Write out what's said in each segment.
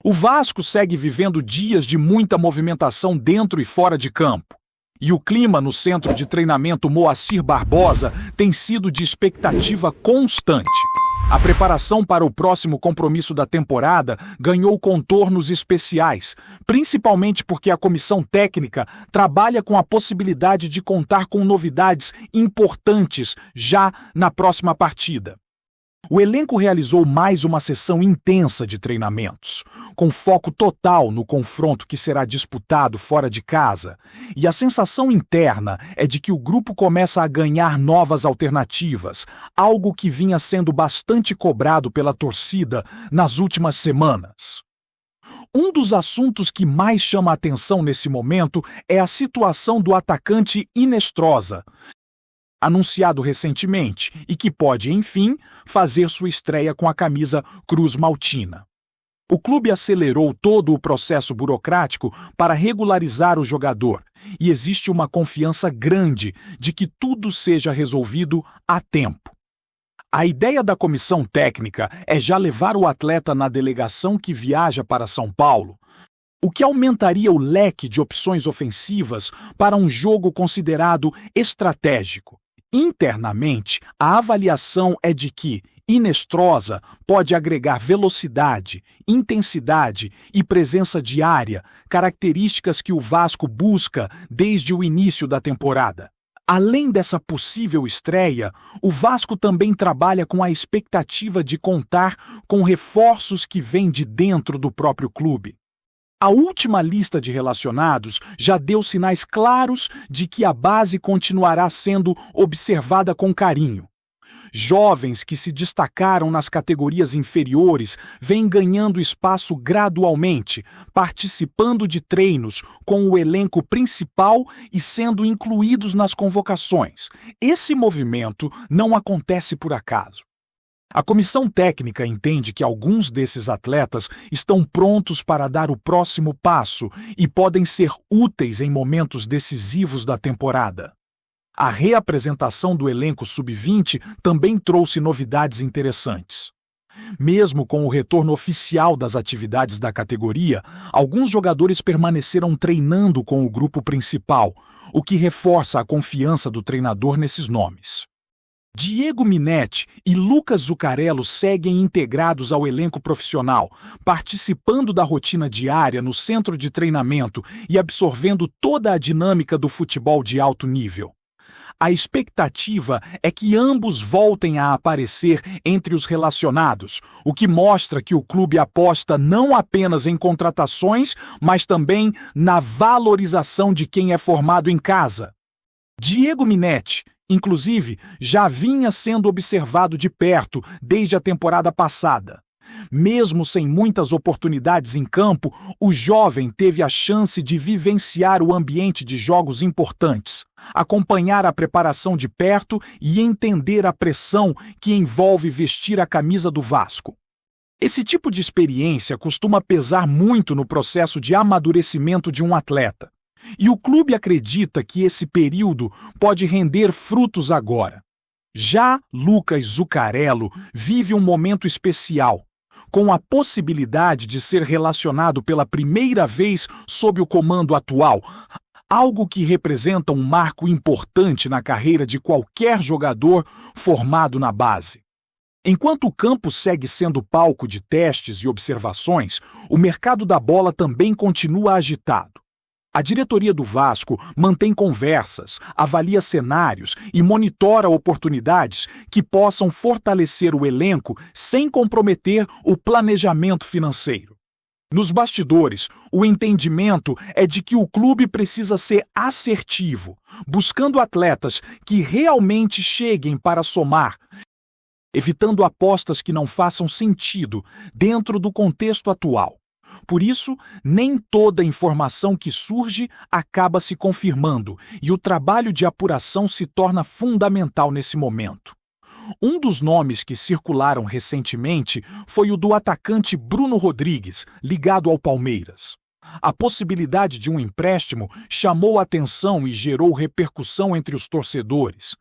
O Vasco segue vivendo dias de muita movimentação dentro e fora de campo. E o clima no centro de treinamento Moacir Barbosa tem sido de expectativa constante. A preparação para o próximo compromisso da temporada ganhou contornos especiais, principalmente porque a comissão técnica trabalha com a possibilidade de contar com novidades importantes já na próxima partida. O elenco realizou mais uma sessão intensa de treinamentos, com foco total no confronto que será disputado fora de casa, e a sensação interna é de que o grupo começa a ganhar novas alternativas, algo que vinha sendo bastante cobrado pela torcida nas últimas semanas. Um dos assuntos que mais chama a atenção nesse momento é a situação do atacante Inestrosa, anunciado recentemente e que pode, enfim, fazer sua estreia com a camisa Cruz Maltina. O clube acelerou todo o processo burocrático para regularizar o jogador e existe uma confiança grande de que tudo seja resolvido a tempo. A ideia da comissão técnica é já levar o atleta na delegação que viaja para São Paulo, o que aumentaria o leque de opções ofensivas para um jogo considerado estratégico. Internamente, a avaliação é de que Inestrosa pode agregar velocidade, intensidade e presença de área, características que o Vasco busca desde o início da temporada. Além dessa possível estreia, o Vasco também trabalha com a expectativa de contar com reforços que vêm de dentro do próprio clube. A última lista de relacionados já deu sinais claros de que a base continuará sendo observada com carinho. Jovens que se destacaram nas categorias inferiores vêm ganhando espaço gradualmente, participando de treinos com o elenco principal e sendo incluídos nas convocações. Esse movimento não acontece por acaso. A comissão técnica entende que alguns desses atletas estão prontos para dar o próximo passo e podem ser úteis em momentos decisivos da temporada. A reapresentação do elenco sub-20 também trouxe novidades interessantes. Mesmo com o retorno oficial das atividades da categoria, alguns jogadores permaneceram treinando com o grupo principal, o que reforça a confiança do treinador nesses nomes. Diego Minetti e Lucas Zuccarello seguem integrados ao elenco profissional, participando da rotina diária no centro de treinamento e absorvendo toda a dinâmica do futebol de alto nível. A expectativa é que ambos voltem a aparecer entre os relacionados, o que mostra que o clube aposta não apenas em contratações, mas também na valorização de quem é formado em casa. Diego Minetti, inclusive, já vinha sendo observado de perto desde a temporada passada. Mesmo sem muitas oportunidades em campo, o jovem teve a chance de vivenciar o ambiente de jogos importantes, acompanhar a preparação de perto e entender a pressão que envolve vestir a camisa do Vasco. Esse tipo de experiência costuma pesar muito no processo de amadurecimento de um atleta. E o clube acredita que esse período pode render frutos agora. Já Lucas Zuccarello vive um momento especial, com a possibilidade de ser relacionado pela primeira vez sob o comando atual, algo que representa um marco importante na carreira de qualquer jogador formado na base. Enquanto o campo segue sendo palco de testes e observações, o mercado da bola também continua agitado. A diretoria do Vasco mantém conversas, avalia cenários e monitora oportunidades que possam fortalecer o elenco sem comprometer o planejamento financeiro. Nos bastidores, o entendimento é de que o clube precisa ser assertivo, buscando atletas que realmente cheguem para somar, evitando apostas que não façam sentido dentro do contexto atual. Por isso, nem toda informação que surge acaba se confirmando e o trabalho de apuração se torna fundamental nesse momento. Um dos nomes que circularam recentemente foi o do atacante Bruno Rodrigues, ligado ao Palmeiras. A possibilidade de um empréstimo chamou atenção e gerou repercussão entre os torcedores,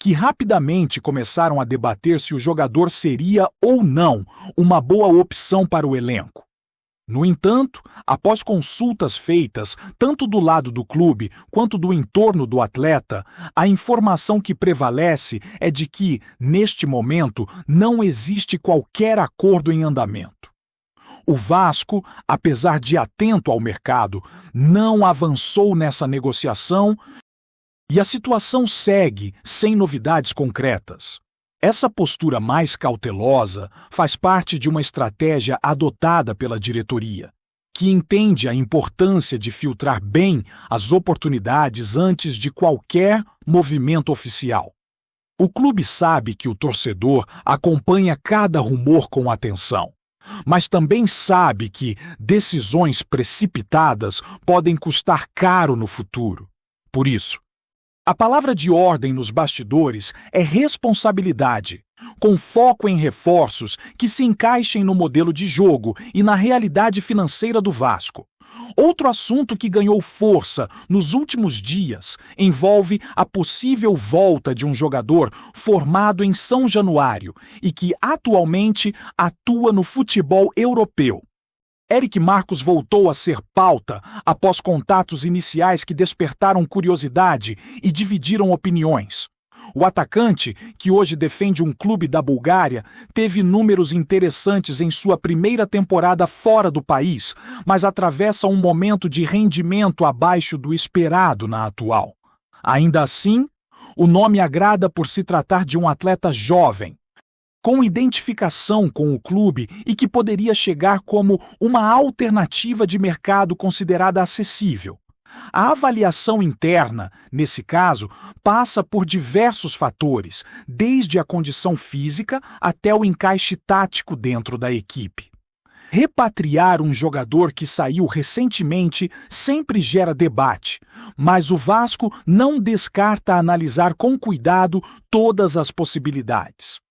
que rapidamente começaram a debater se o jogador seria ou não uma boa opção para o elenco. No entanto, após consultas feitas tanto do lado do clube quanto do entorno do atleta, a informação que prevalece é de que, neste momento, não existe qualquer acordo em andamento. O Vasco, apesar de atento ao mercado, não avançou nessa negociação e a situação segue sem novidades concretas. Essa postura mais cautelosa faz parte de uma estratégia adotada pela diretoria, que entende a importância de filtrar bem as oportunidades antes de qualquer movimento oficial. O clube sabe que o torcedor acompanha cada rumor com atenção, mas também sabe que decisões precipitadas podem custar caro no futuro. Por isso, a palavra de ordem nos bastidores é responsabilidade, com foco em reforços que se encaixem no modelo de jogo e na realidade financeira do Vasco. Outro assunto que ganhou força nos últimos dias envolve a possível volta de um jogador formado em São Januário e que atualmente atua no futebol europeu. Eric Marcos voltou a ser pauta após contatos iniciais que despertaram curiosidade e dividiram opiniões. O atacante, que hoje defende um clube da Bulgária, teve números interessantes em sua primeira temporada fora do país, mas atravessa um momento de rendimento abaixo do esperado na atual. Ainda assim, o nome agrada por se tratar de um atleta jovem, com identificação com o clube e que poderia chegar como uma alternativa de mercado considerada acessível. A avaliação interna, nesse caso, passa por diversos fatores, desde a condição física até o encaixe tático dentro da equipe. Repatriar um jogador que saiu recentemente sempre gera debate, mas o Vasco não descarta analisar com cuidado todas as possibilidades.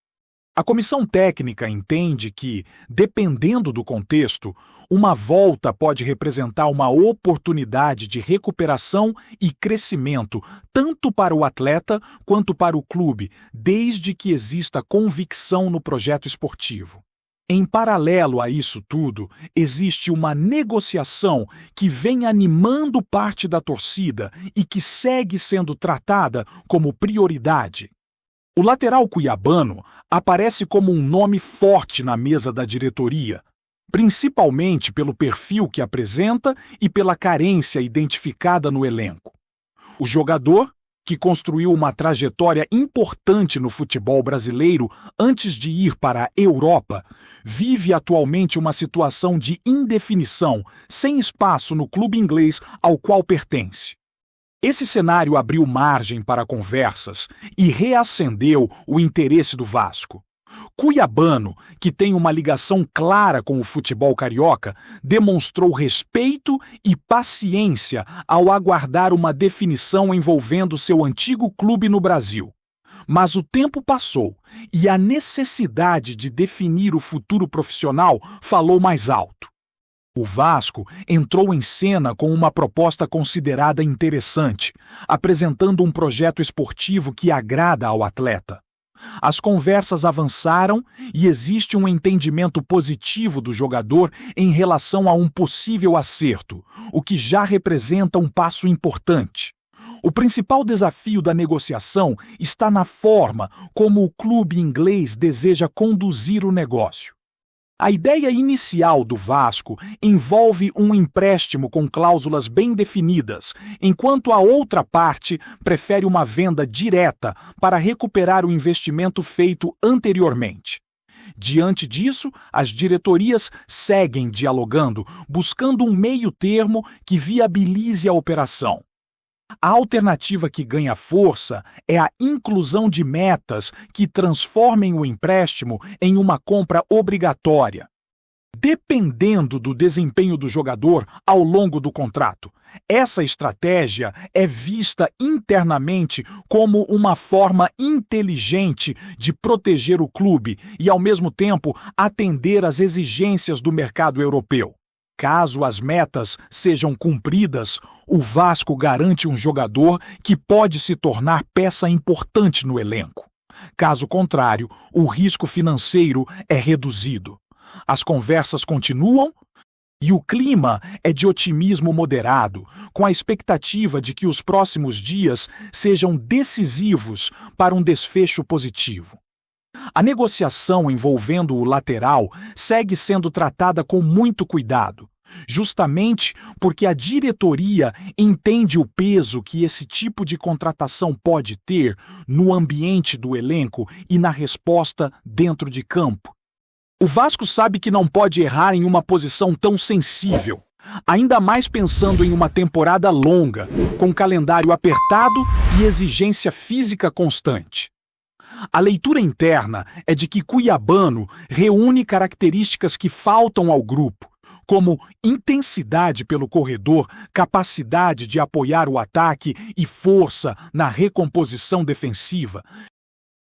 A comissão técnica entende que, dependendo do contexto, uma volta pode representar uma oportunidade de recuperação e crescimento tanto para o atleta quanto para o clube, desde que exista convicção no projeto esportivo. Em paralelo a isso tudo, existe uma negociação que vem animando parte da torcida e que segue sendo tratada como prioridade. O lateral cuiabano aparece como um nome forte na mesa da diretoria, principalmente pelo perfil que apresenta e pela carência identificada no elenco. O jogador, que construiu uma trajetória importante no futebol brasileiro antes de ir para a Europa, vive atualmente uma situação de indefinição, sem espaço no clube inglês ao qual pertence. Esse cenário abriu margem para conversas e reacendeu o interesse do Vasco. Cuiabano, que tem uma ligação clara com o futebol carioca, demonstrou respeito e paciência ao aguardar uma definição envolvendo seu antigo clube no Brasil. Mas o tempo passou e a necessidade de definir o futuro profissional falou mais alto. O Vasco entrou em cena com uma proposta considerada interessante, apresentando um projeto esportivo que agrada ao atleta. As conversas avançaram e existe um entendimento positivo do jogador em relação a um possível acerto, o que já representa um passo importante. O principal desafio da negociação está na forma como o clube inglês deseja conduzir o negócio. A ideia inicial do Vasco envolve um empréstimo com cláusulas bem definidas, enquanto a outra parte prefere uma venda direta para recuperar o investimento feito anteriormente. Diante disso, as diretorias seguem dialogando, buscando um meio-termo que viabilize a operação. A alternativa que ganha força é a inclusão de metas que transformem o empréstimo em uma compra obrigatória, dependendo do desempenho do jogador ao longo do contrato. Essa estratégia é vista internamente como uma forma inteligente de proteger o clube e, ao mesmo tempo, atender às exigências do mercado europeu. Caso as metas sejam cumpridas, o Vasco garante um jogador que pode se tornar peça importante no elenco. Caso contrário, o risco financeiro é reduzido. As conversas continuam E o clima é de otimismo moderado, com a expectativa de que os próximos dias sejam decisivos para um desfecho positivo. A negociação envolvendo o lateral segue sendo tratada com muito cuidado, justamente porque a diretoria entende o peso que esse tipo de contratação pode ter no ambiente do elenco e na resposta dentro de campo. O Vasco sabe que não pode errar em uma posição tão sensível, ainda mais pensando em uma temporada longa, com calendário apertado e exigência física constante. A leitura interna é de que Cuiabano reúne características que faltam ao grupo, como intensidade pelo corredor, capacidade de apoiar o ataque e força na recomposição defensiva,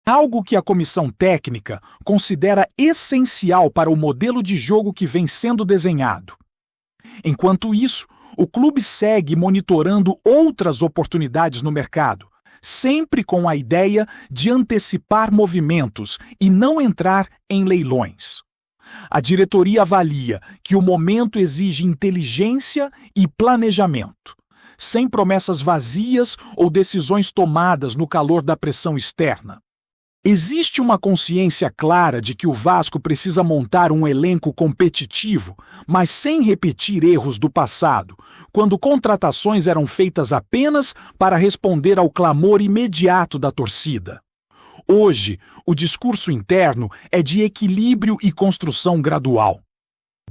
algo que a comissão técnica considera essencial para o modelo de jogo que vem sendo desenhado. Enquanto isso, o clube segue monitorando outras oportunidades no mercado, sempre com a ideia de antecipar movimentos e não entrar em leilões. A diretoria avalia que o momento exige inteligência e planejamento, sem promessas vazias ou decisões tomadas no calor da pressão externa. Existe uma consciência clara de que o Vasco precisa montar um elenco competitivo, mas sem repetir erros do passado, quando contratações eram feitas apenas para responder ao clamor imediato da torcida. Hoje, o discurso interno é de equilíbrio e construção gradual.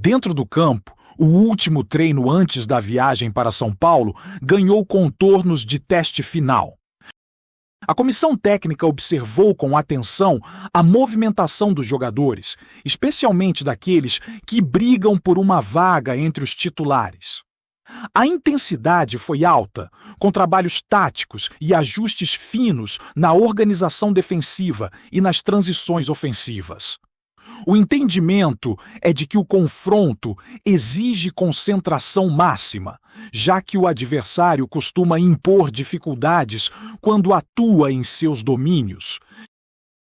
Dentro do campo, o último treino antes da viagem para São Paulo ganhou contornos de teste final. A comissão técnica observou com atenção a movimentação dos jogadores, especialmente daqueles que brigam por uma vaga entre os titulares. A intensidade foi alta, com trabalhos táticos e ajustes finos na organização defensiva e nas transições ofensivas. O entendimento é de que o confronto exige concentração máxima, já que o adversário costuma impor dificuldades quando atua em seus domínios,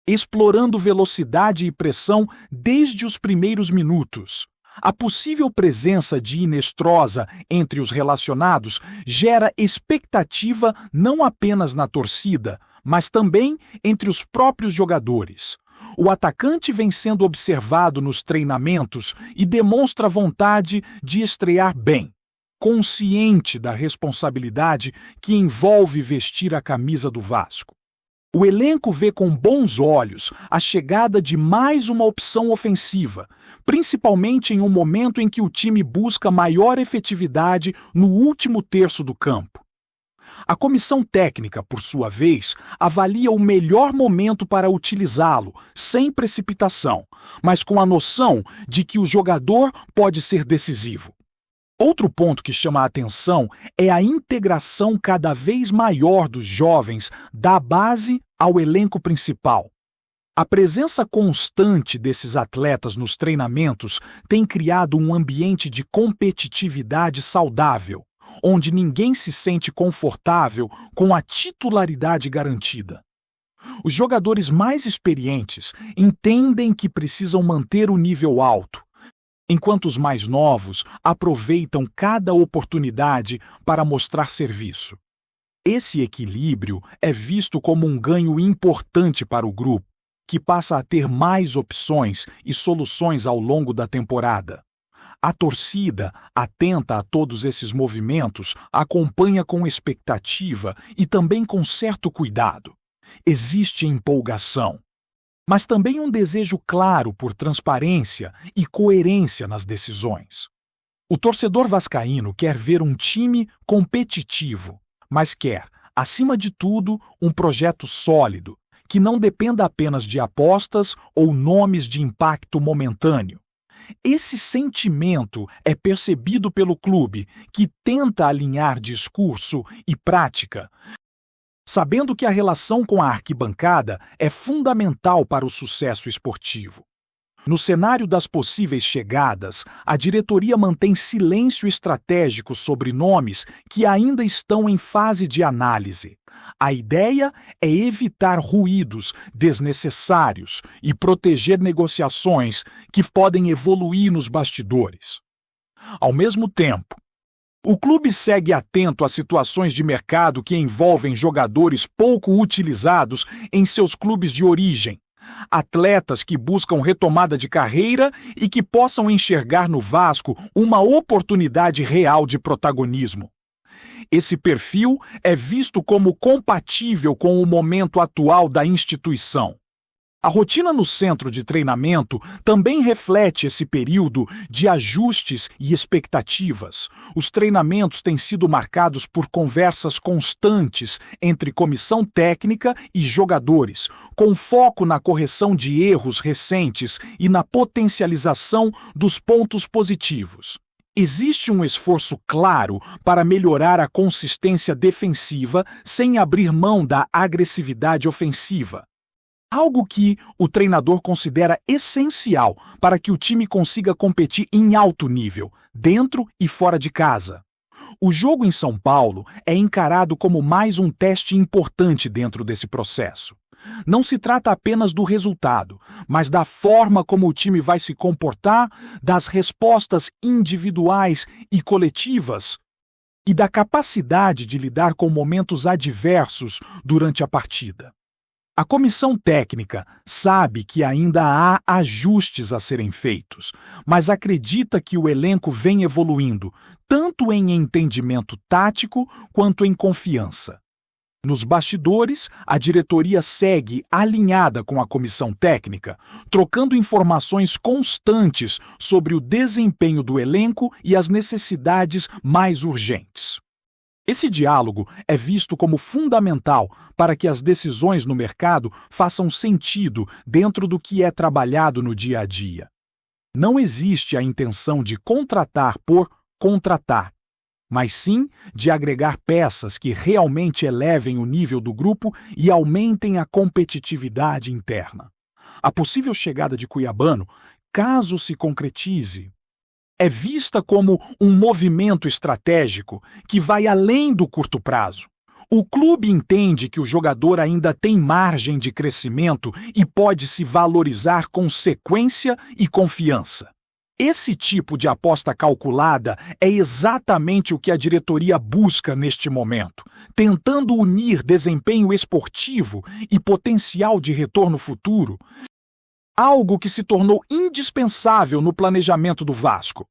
explorando velocidade e pressão desde os primeiros minutos. A possível presença de Inestrosa entre os relacionados gera expectativa não apenas na torcida, mas também entre os próprios jogadores. O atacante vem sendo observado nos treinamentos e demonstra vontade de estrear bem, consciente da responsabilidade que envolve vestir a camisa do Vasco. O elenco vê com bons olhos a chegada de mais uma opção ofensiva, principalmente em um momento em que o time busca maior efetividade no último terço do campo. A comissão técnica, por sua vez, avalia o melhor momento para utilizá-lo, sem precipitação, mas com a noção de que o jogador pode ser decisivo. Outro ponto que chama a atenção é a integração cada vez maior dos jovens da base ao elenco principal. A presença constante desses atletas nos treinamentos tem criado um ambiente de competitividade saudável, onde ninguém se sente confortável com a titularidade garantida. Os jogadores mais experientes entendem que precisam manter o nível alto, enquanto os mais novos aproveitam cada oportunidade para mostrar serviço. Esse equilíbrio é visto como um ganho importante para o grupo, que passa a ter mais opções e soluções ao longo da temporada. A torcida, atenta a todos esses movimentos, acompanha com expectativa e também com certo cuidado. Existe empolgação, mas também um desejo claro por transparência e coerência nas decisões. O torcedor vascaíno quer ver um time competitivo, mas quer, acima de tudo, um projeto sólido, que não dependa apenas de apostas ou nomes de impacto momentâneo. Esse sentimento é percebido pelo clube, que tenta alinhar discurso e prática, sabendo que a relação com a arquibancada é fundamental para o sucesso esportivo. No cenário das possíveis chegadas, a diretoria mantém silêncio estratégico sobre nomes que ainda estão em fase de análise. A ideia é evitar ruídos desnecessários e proteger negociações que podem evoluir nos bastidores. Ao mesmo tempo, o clube segue atento a situações de mercado que envolvem jogadores pouco utilizados em seus clubes de origem, atletas que buscam retomada de carreira e que possam enxergar no Vasco uma oportunidade real de protagonismo. Esse perfil é visto como compatível com o momento atual da instituição. A rotina no centro de treinamento também reflete esse período de ajustes e expectativas. Os treinamentos têm sido marcados por conversas constantes entre comissão técnica e jogadores, com foco na correção de erros recentes e na potencialização dos pontos positivos. Existe um esforço claro para melhorar a consistência defensiva sem abrir mão da agressividade ofensiva. Algo que o treinador considera essencial para que o time consiga competir em alto nível, dentro e fora de casa. O jogo em São Paulo é encarado como mais um teste importante dentro desse processo. Não se trata apenas do resultado, mas da forma como o time vai se comportar, das respostas individuais e coletivas e da capacidade de lidar com momentos adversos durante a partida. A comissão técnica sabe que ainda há ajustes a serem feitos, mas acredita que o elenco vem evoluindo, tanto em entendimento tático quanto em confiança. Nos bastidores, a diretoria segue alinhada com a comissão técnica, trocando informações constantes sobre o desempenho do elenco e as necessidades mais urgentes. Esse diálogo é visto como fundamental para que as decisões no mercado façam sentido dentro do que é trabalhado no dia a dia. Não existe a intenção de contratar por contratar, mas sim de agregar peças que realmente elevem o nível do grupo e aumentem a competitividade interna. A possível chegada de Cuiabano, caso se concretize, é vista como um movimento estratégico que vai além do curto prazo. O clube entende que o jogador ainda tem margem de crescimento e pode se valorizar com sequência e confiança. Esse tipo de aposta calculada é exatamente o que a diretoria busca neste momento, tentando unir desempenho esportivo e potencial de retorno futuro, algo que se tornou indispensável no planejamento do Vasco.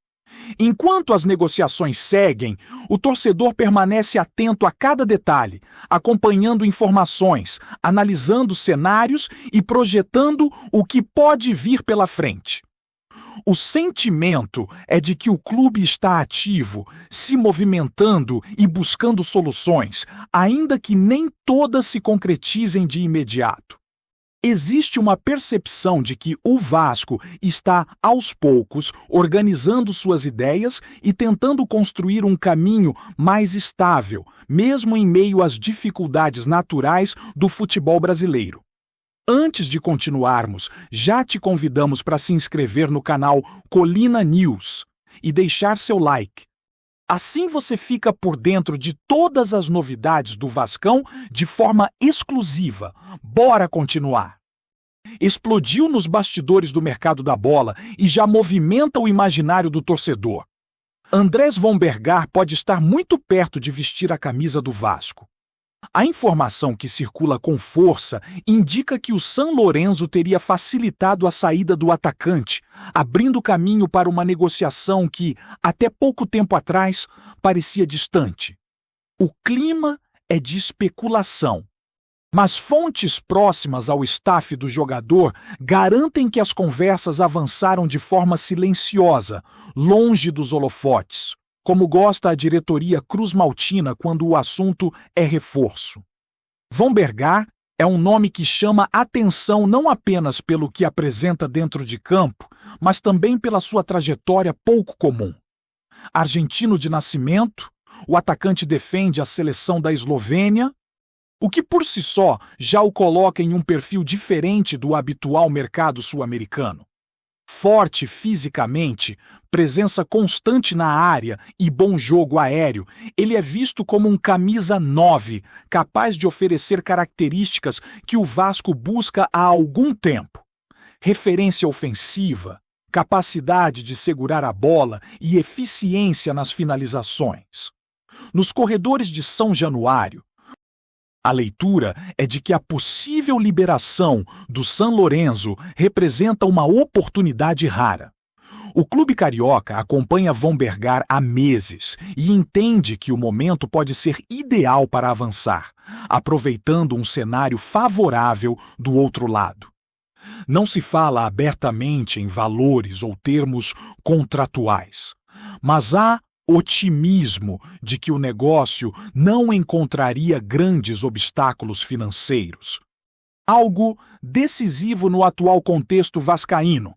Enquanto as negociações seguem, o torcedor permanece atento a cada detalhe, acompanhando informações, analisando cenários e projetando o que pode vir pela frente. O sentimento é de que o clube está ativo, se movimentando e buscando soluções, ainda que nem todas se concretizem de imediato. Existe uma percepção de que o Vasco está, aos poucos, organizando suas ideias e tentando construir um caminho mais estável, mesmo em meio às dificuldades naturais do futebol brasileiro. Antes de continuarmos, já te convidamos para se inscrever no canal Colina News e deixar seu like. Assim você fica por dentro de todas as novidades do Vascão de forma exclusiva. Bora continuar! Explodiu nos bastidores do mercado da bola e já movimenta o imaginário do torcedor. Andrés Vombergar pode estar muito perto de vestir a camisa do Vasco. A informação que circula com força indica que o San Lorenzo teria facilitado a saída do atacante, abrindo caminho para uma negociação que, até pouco tempo atrás, parecia distante. O clima é de especulação, mas fontes próximas ao staff do jogador garantem que as conversas avançaram de forma silenciosa, longe dos holofotes, como gosta a diretoria cruzmaltina quando o assunto é reforço. Vombergar é um nome que chama atenção não apenas pelo que apresenta dentro de campo, mas também pela sua trajetória pouco comum. Argentino de nascimento, o atacante defende a seleção da Eslovênia, o que por si só já o coloca em um perfil diferente do habitual mercado sul-americano. Forte fisicamente, presença constante na área e bom jogo aéreo, ele é visto como um camisa 9, capaz de oferecer características que o Vasco busca há algum tempo. Referência ofensiva, capacidade de segurar a bola e eficiência nas finalizações. Nos corredores de São Januário, a leitura é de que a possível liberação do San Lorenzo representa uma oportunidade rara. O clube carioca acompanha Vombergar há meses e entende que o momento pode ser ideal para avançar, aproveitando um cenário favorável do outro lado. Não se fala abertamente em valores ou termos contratuais, mas há otimismo de que o negócio não encontraria grandes obstáculos financeiros. Algo decisivo no atual contexto vascaíno.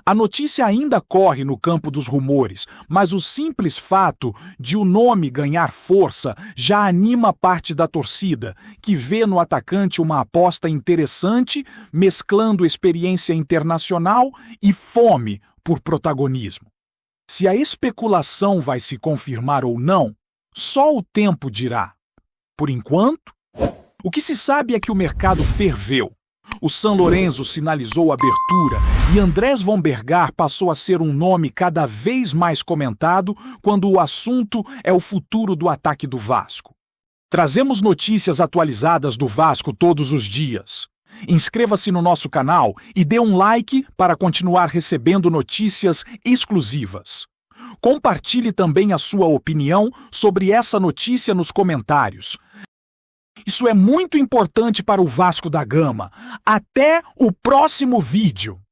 A notícia ainda corre no campo dos rumores, mas o simples fato de o nome ganhar força já anima parte da torcida, que vê no atacante uma aposta interessante, mesclando experiência internacional e fome por protagonismo. Se a especulação vai se confirmar ou não, só o tempo dirá. Por enquanto, o que se sabe é que o mercado ferveu. O San Lorenzo sinalizou abertura e Andrés Vombergar passou a ser um nome cada vez mais comentado quando o assunto é o futuro do ataque do Vasco. Trazemos notícias atualizadas do Vasco todos os dias. Inscreva-se no nosso canal e dê um like para continuar recebendo notícias exclusivas. Compartilhe também a sua opinião sobre essa notícia nos comentários. Isso é muito importante para o Vasco da Gama. Até o próximo vídeo!